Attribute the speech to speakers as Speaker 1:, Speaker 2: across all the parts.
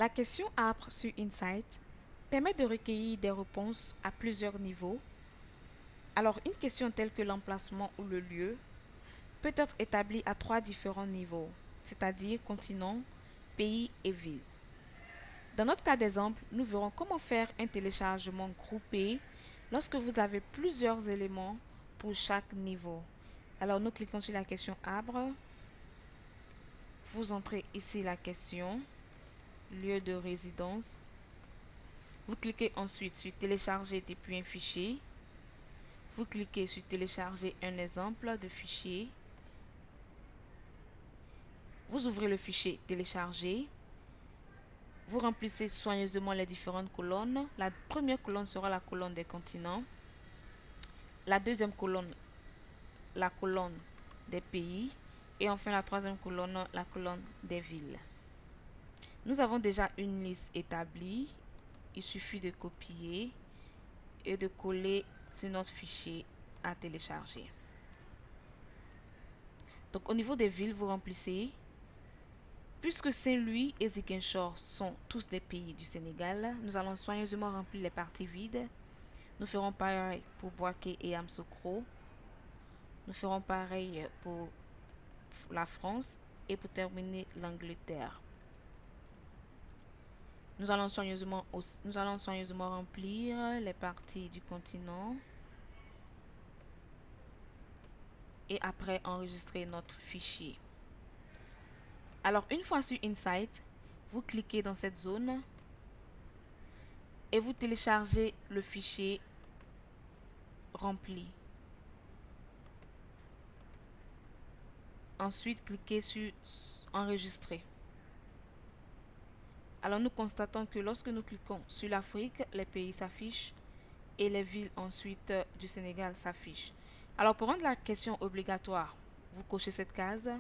Speaker 1: La question Arbre sur Insight permet de recueillir des réponses à plusieurs niveaux. Alors, une question telle que l'emplacement ou le lieu peut être établie à trois différents niveaux, c'est-à-dire continent, pays et ville. Dans notre cas d'exemple, nous verrons comment faire un téléchargement groupé lorsque vous avez plusieurs éléments pour chaque niveau. Alors, nous cliquons sur la question Arbre. Vous entrez ici la question, lieu de résidence. Vous cliquez ensuite sur télécharger depuis un fichier. Vous cliquez sur télécharger un exemple de fichier. Vous ouvrez le fichier télécharger. Vous remplissez soigneusement les différentes colonnes. La première colonne sera la colonne des continents. La deuxième colonne, la colonne des pays. Et enfin la troisième colonne, la colonne des villes. Nous avons déjà une liste établie. Il suffit de copier et de coller sur notre fichier à télécharger. Donc au niveau des villes, vous remplissez. Puisque Saint-Louis et Ziguinchor sont tous des pays du Sénégal, nous allons soigneusement remplir les parties vides. Nous ferons pareil pour Boaké et Amsokro. Nous ferons pareil pour la France et pour terminer l'Angleterre. Nous allons soigneusement remplir les parties du continent et après enregistrer notre fichier. Alors, une fois sur Insight, vous cliquez dans cette zone et vous téléchargez le fichier rempli. Ensuite, cliquez sur enregistrer. Alors, nous constatons que lorsque nous cliquons sur l'Afrique, les pays s'affichent et les villes ensuite du Sénégal s'affichent. Alors, pour rendre la question obligatoire, vous cochez cette case.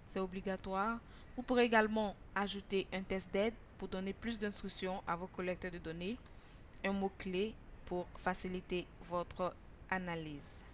Speaker 1: C'est obligatoire. Vous pourrez également ajouter un test d'aide pour donner plus d'instructions à vos collecteurs de données, un mot-clé pour faciliter votre analyse.